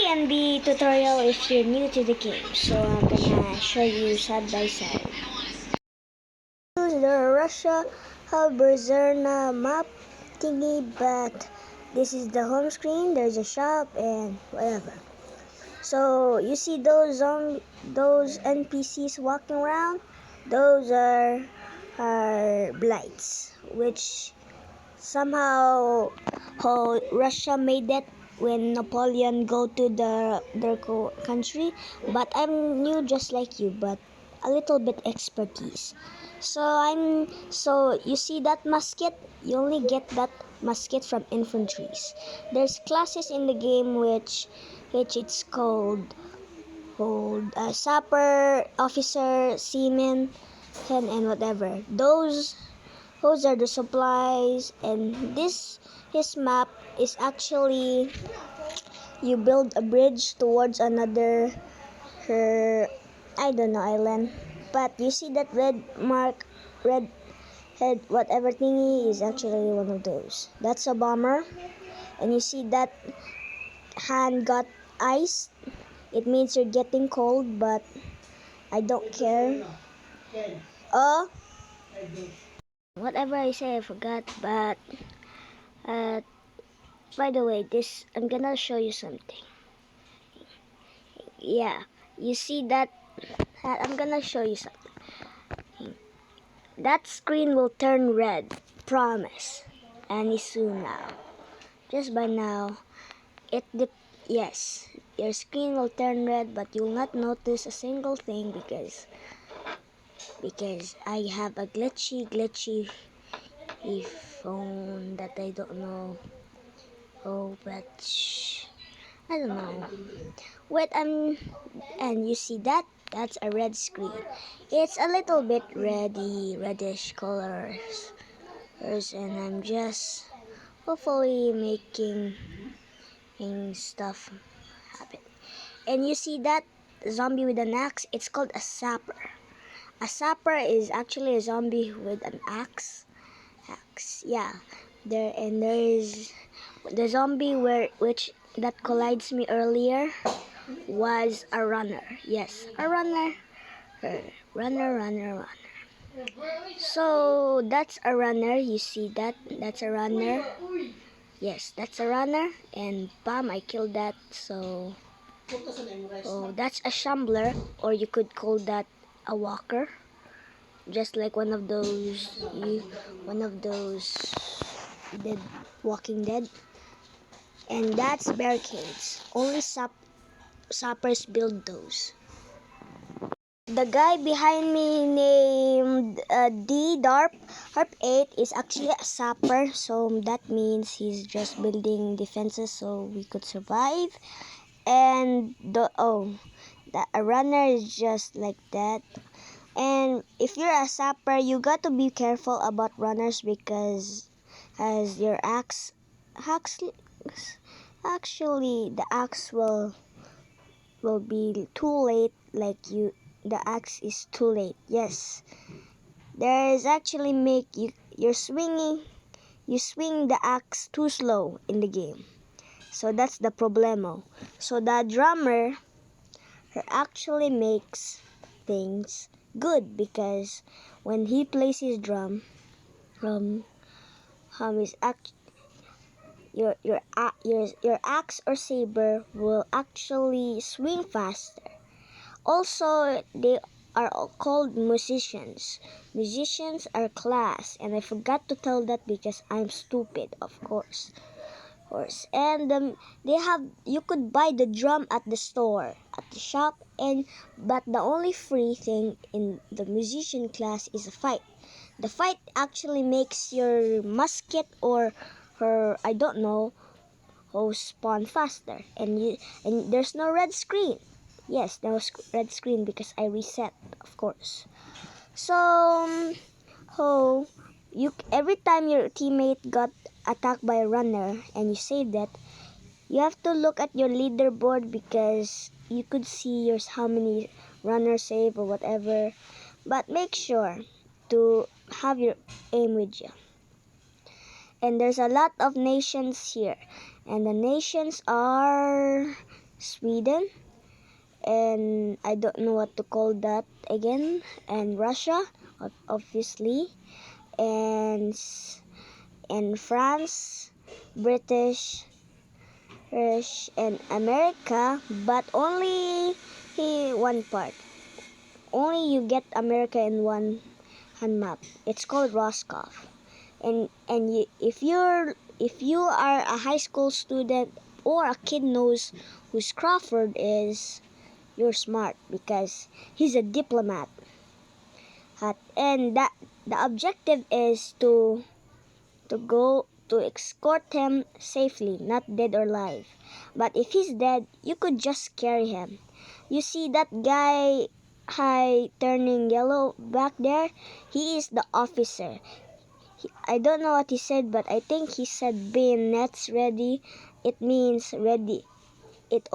TNB tutorial if you're new to the game, so I'm gonna show you side by side. The Russia Berezerna map thingy, but this is the home screen. There's a shop and whatever. So you see those NPCs walking around? Those are blights, which somehow how Russia made that when Napoleon go to their country. But I'm new just like you, but a little bit expertise. So you see that musket? You only get that musket from infantries. There's classes in the game which it's called sapper, officer, seaman, and whatever. Those are the supplies, and his map is actually you build a bridge towards another I don't know island. But you see that red mark, red head, whatever thingy is actually one of those. That's a bomber, and you see that hand got ice. It means you're getting cold, but I don't care. Oh, whatever I say, I forgot. But uh, by the way, this I'm gonna show you something. Yeah, you see that? I'm gonna show you something. That screen will turn red. Promise. Any soon now. Just by now, yes, your screen will turn red, but you'll not notice a single thing because I have a glitchy phone that I don't know. Oh, but I don't know. Wait, and you see that? That's a red screen. It's a little bit reddish colors, and I'm just hopefully making stuff happen. And you see that zombie with an axe? It's called a sapper. A sapper is actually a zombie with an axe. Yeah. There's the zombie which that collides me earlier was a runner. Yes, a runner. Runner. So that's a runner. You see that? That's a runner. Yes, that's a runner. And bam, I killed that. So that's a shambler, or you could call that a walker. Just like one of those dead Walking Dead. And that's barricades. Only sappers build those. The guy behind me named D Darp Harp 8 is actually a sapper, so that means he's just building defenses so we could survive. And a runner is just like that. And if you're a sapper, you got to be careful about runners because as your actually the axe will be too late, the axe is too late. Yes, there is actually you swing the axe too slow in the game, so that's the problemo. So the drummer actually makes things good because when he plays his drum, is your axe or saber will actually swing faster. Also, they are all called musicians. Musicians are class, and I forgot to tell that because I'm stupid, of course. And you could buy the drum at the store, at the shop, but the only free thing in the musician class is a fight. The fight actually makes your musket or her I don't know spawn faster, and there's no red screen. Yes, there was red screen because I reset, of course. So, every time your teammate got attacked by a runner and you saved that, you have to look at your leaderboard because you could see how many runners save or whatever. But make sure to have your aim with you. And there's a lot of nations here, and the nations are Sweden, and I don't know what to call that again, and Russia, obviously, and France, British, and America, but only one part. Only you get America in one hand map. It's called Roscoff. And if you are a high school student or a kid knows who Crawford is, you're smart because he's a diplomat. And that the objective is to go to escort him safely, not dead or alive. But if he's dead, you could just carry him. You see that guy high turning yellow back there? He is the officer. I don't know what he said, but I think he said bayonets ready. It means ready. It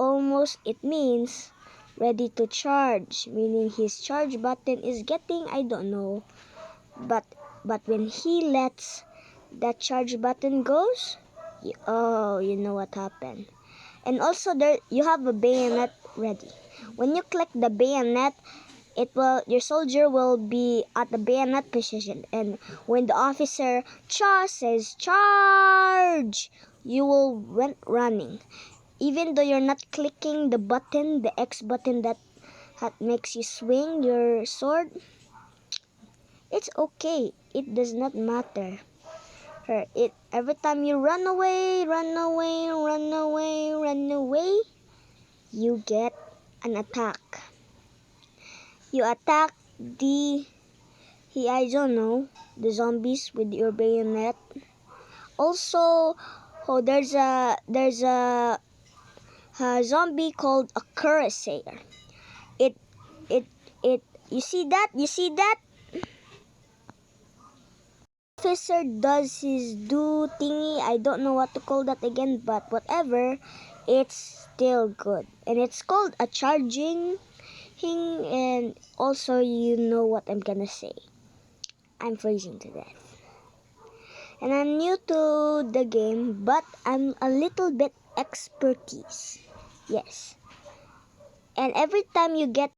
means ready to charge, meaning his charge button is getting, I don't know. But when he lets that charge button goes, you know what happened. And also there you have a bayonet ready. When you click the bayonet, your soldier will be at the bayonet position, and when the officer says charge, you will went running. Even though you're not clicking the button, the X button that makes you swing your sword, it's okay. It does not matter. Every time you run away, you get an attack. You attack I don't know, the zombies with your bayonet. Also, there's a zombie called a cuirassier. It it it you see that? Officer does his do thingy. I don't know what to call that again, but whatever, it's still good. And it's called a charging thing, and also you know what I'm gonna say. I'm freezing to death. And I'm new to the game, but I'm a little bit expertise. Yes. And every time you get